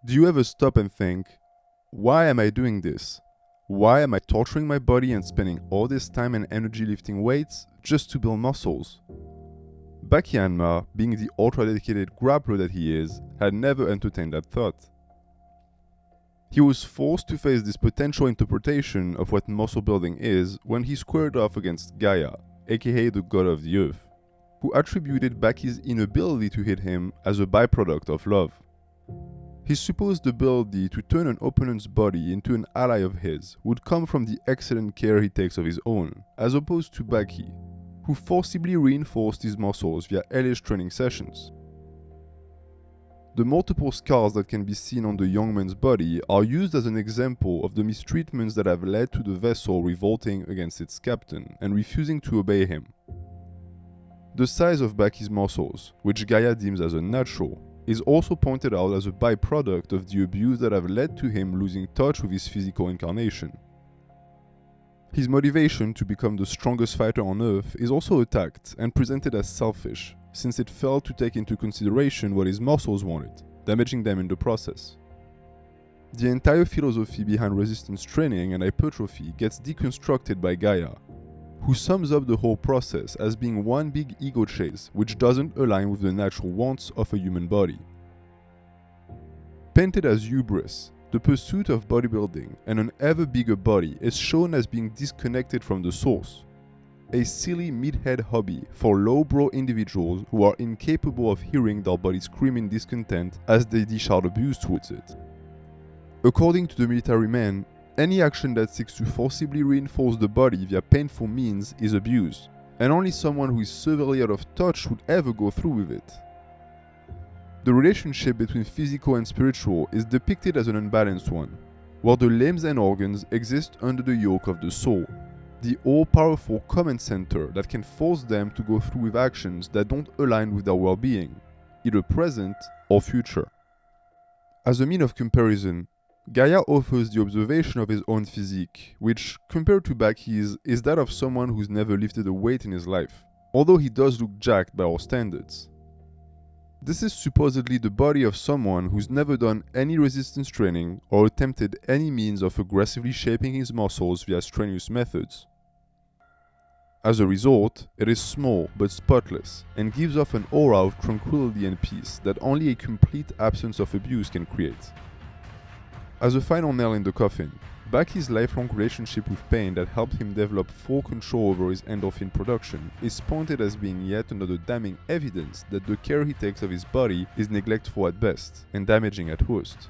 Do you ever stop and think, why am I doing this? Why am I torturing my body and spending all this time and energy lifting weights just to build muscles? Baki Hanma, being the ultra-dedicated grappler that he is, had never entertained that thought. He was forced to face this potential interpretation of what muscle building is when he squared off against Gaia, aka the god of the earth, who attributed Baki's inability to hit him as a byproduct of love. His supposed ability to turn an opponent's body into an ally of his would come from the excellent care he takes of his own, as opposed to Baki, who forcibly reinforced his muscles via hellish training sessions. The multiple scars that can be seen on the young man's body are used as an example of the mistreatments that have led to the vessel revolting against its captain and refusing to obey him. The size of Baki's muscles, which Gaia deems as unnatural, is also pointed out as a byproduct of the abuse that have led to him losing touch with his physical incarnation. His motivation to become the strongest fighter on Earth is also attacked and presented as selfish, since it failed to take into consideration what his muscles wanted, damaging them in the process. The entire philosophy behind resistance training and hypertrophy gets deconstructed by Gaia, who sums up the whole process as being one big ego chase which doesn't align with the natural wants of a human body. Painted as hubris, the pursuit of bodybuilding and an ever bigger body is shown as being disconnected from the source, a silly meathead hobby for lowbrow individuals who are incapable of hearing their body scream in discontent as they dish out abuse towards it. According to the military man, any action that seeks to forcibly reinforce the body via painful means is abuse, and only someone who is severely out of touch would ever go through with it. The relationship between physical and spiritual is depicted as an unbalanced one, where the limbs and organs exist under the yoke of the soul, the all-powerful command center that can force them to go through with actions that don't align with their well-being, either present or future. As a mean of comparison, Gaia offers the observation of his own physique, which, compared to Baki's, is that of someone who's never lifted a weight in his life, although he does look jacked by our standards. This is supposedly the body of someone who's never done any resistance training or attempted any means of aggressively shaping his muscles via strenuous methods. As a result, it is small but spotless and gives off an aura of tranquility and peace that only a complete absence of abuse can create. As a final nail in the coffin, Baki's lifelong relationship with pain that helped him develop full control over his endorphin production is pointed as being yet another damning evidence that the care he takes of his body is neglectful at best and damaging at worst.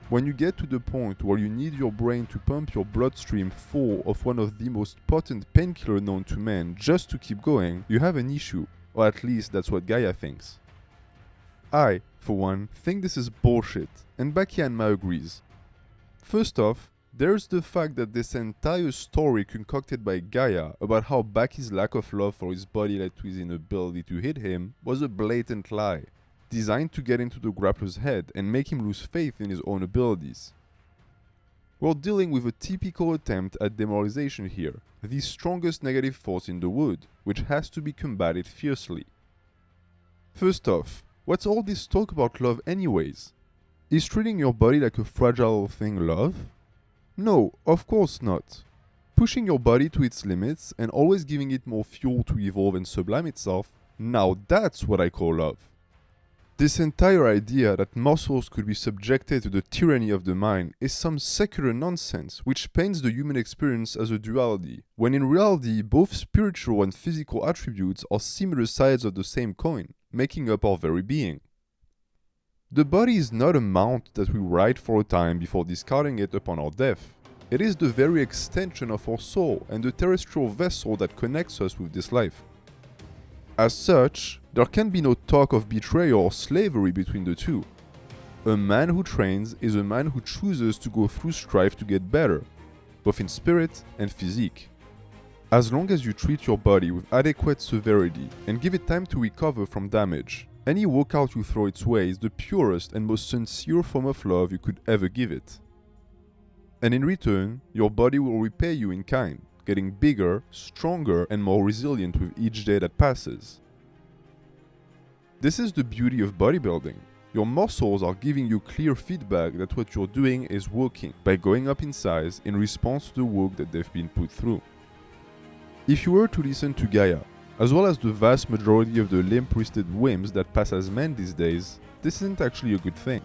When you get to the point where you need your brain to pump your bloodstream full of one of the most potent painkillers known to man just to keep going, you have an issue, or at least that's what Gaia thinks. I, for one, think this is bullshit, and Baki Hanma agrees. First off, there's the fact that this entire story concocted by Gaia about how Baki's lack of love for his body led to his inability to hit him was a blatant lie, designed to get into the grappler's head and make him lose faith in his own abilities. We're dealing with a typical attempt at demoralization here, the strongest negative force in the wood, which has to be combated fiercely. First off, what's all this talk about love anyways? Is treating your body like a fragile thing love? No, of course not. Pushing your body to its limits and always giving it more fuel to evolve and sublime itself, now that's what I call love. This entire idea that muscles could be subjected to the tyranny of the mind is some secular nonsense which paints the human experience as a duality, when in reality both spiritual and physical attributes are similar sides of the same coin, making up our very being. The body is not a mount that we ride for a time before discarding it upon our death. It is the very extension of our soul and the terrestrial vessel that connects us with this life. As such, there can be no talk of betrayal or slavery between the two. A man who trains is a man who chooses to go through strife to get better, both in spirit and physique. As long as you treat your body with adequate severity and give it time to recover from damage, any workout you throw its way is the purest and most sincere form of love you could ever give it. And in return, your body will repay you in kind, getting bigger, stronger, and more resilient with each day that passes. This is the beauty of bodybuilding. Your muscles are giving you clear feedback that what you're doing is working by going up in size in response to the work that they've been put through. If you were to listen to Gaia, as well as the vast majority of the limp-wristed whims that pass as men these days, this isn't actually a good thing.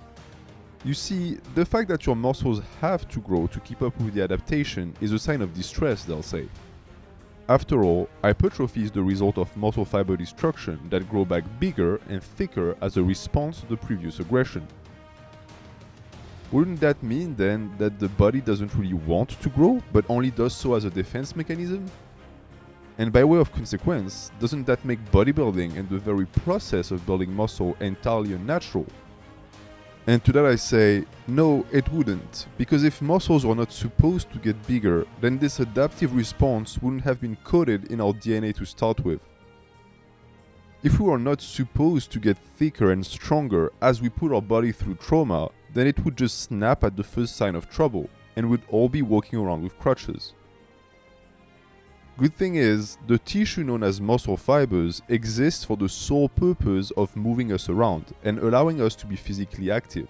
You see, the fact that your muscles have to grow to keep up with the adaptation is a sign of distress, they'll say. After all, hypertrophy is the result of muscle fiber destruction that grow back bigger and thicker as a response to the previous aggression. Wouldn't that mean then that the body doesn't really want to grow, but only does so as a defense mechanism? And by way of consequence, doesn't that make bodybuilding and the very process of building muscle entirely unnatural? And to that I say, no, it wouldn't, because if muscles were not supposed to get bigger, then this adaptive response wouldn't have been coded in our DNA to start with. If we were not supposed to get thicker and stronger as we put our body through trauma, then it would just snap at the first sign of trouble, and we'd all be walking around with crutches. Good thing is, the tissue known as muscle fibers exists for the sole purpose of moving us around and allowing us to be physically active.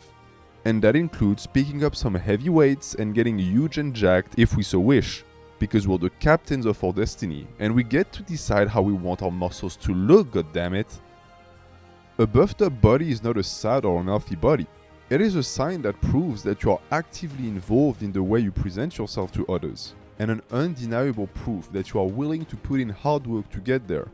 And that includes picking up some heavy weights and getting huge and jacked if we so wish, because we're the captains of our destiny and we get to decide how we want our muscles to look, goddammit. A buffed up body is not a sad or unhealthy body. It is a sign that proves that you are actively involved in the way you present yourself to others, and an undeniable proof that you are willing to put in hard work to get there.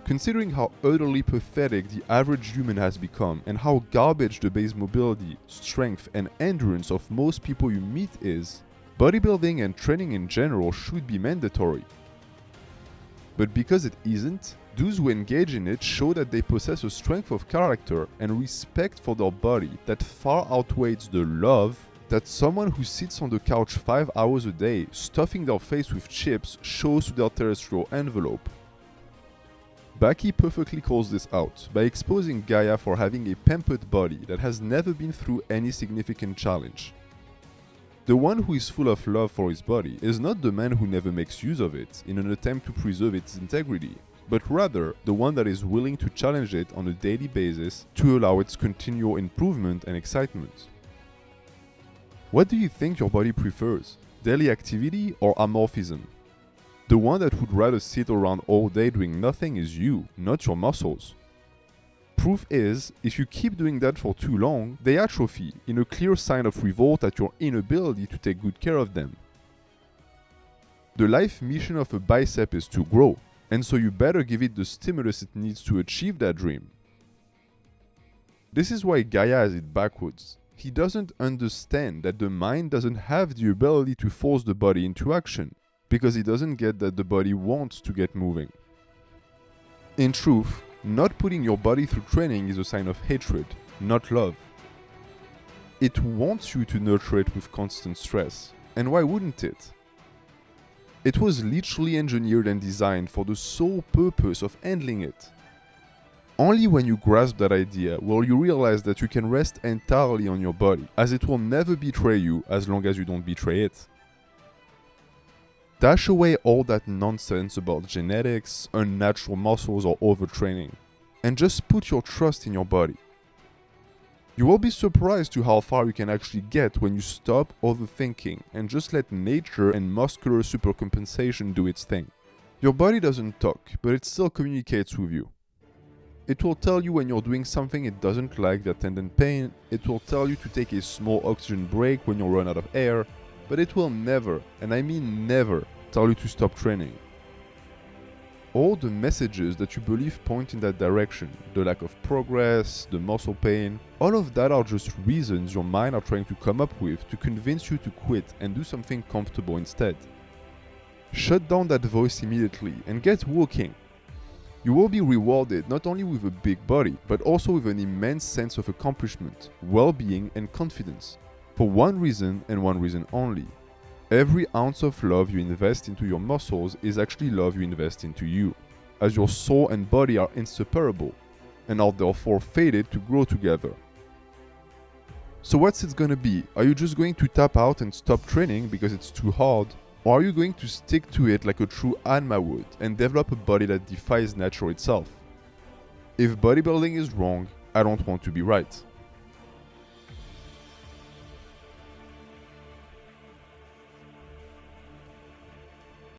Considering how utterly pathetic the average human has become and how garbage the base mobility, strength and endurance of most people you meet is, bodybuilding and training in general should be mandatory. But because it isn't, those who engage in it show that they possess a strength of character and respect for their body that far outweighs the love that someone who sits on the couch 5 hours a day, stuffing their face with chips, shows to their terrestrial envelope. Baki perfectly calls this out by exposing Gaia for having a pampered body that has never been through any significant challenge. The one who is full of love for his body is not the man who never makes use of it in an attempt to preserve its integrity, but rather the one that is willing to challenge it on a daily basis to allow its continual improvement and excitement. What do you think your body prefers? Daily activity or amorphism? The one that would rather sit around all day doing nothing is you, not your muscles. Proof is, if you keep doing that for too long, they atrophy, in a clear sign of revolt at your inability to take good care of them. The life mission of a bicep is to grow, and so you better give it the stimulus it needs to achieve that dream. This is why Gaia has it backwards. He doesn't understand that the mind doesn't have the ability to force the body into action, because he doesn't get that the body wants to get moving. In truth, not putting your body through training is a sign of hatred, not love. It wants you to nurture it with constant stress, and why wouldn't it? It was literally engineered and designed for the sole purpose of handling it. Only when you grasp that idea will you realize that you can rest entirely on your body, as it will never betray you as long as you don't betray it. Dash away all that nonsense about genetics, unnatural muscles or overtraining, and just put your trust in your body. You will be surprised to how far you can actually get when you stop overthinking and just let nature and muscular supercompensation do its thing. Your body doesn't talk, but it still communicates with you. It will tell you when you're doing something it doesn't like, the attendant pain. It will tell you to take a small oxygen break when you run out of air, but it will never, and I mean never, tell you to stop training. All the messages that you believe point in that direction, the lack of progress, the muscle pain, all of that are just reasons your mind are trying to come up with to convince you to quit and do something comfortable instead. Shut down that voice immediately and get working. You will be rewarded not only with a big body, but also with an immense sense of accomplishment, well-being and confidence. For one reason and one reason only. Every ounce of love you invest into your muscles is actually love you invest into you, as your soul and body are inseparable, and are therefore fated to grow together. So what's it gonna be? Are you just going to tap out and stop training because it's too hard? Or are you going to stick to it like a true Hanma would and develop a body that defies nature itself? If bodybuilding is wrong, I don't want to be right.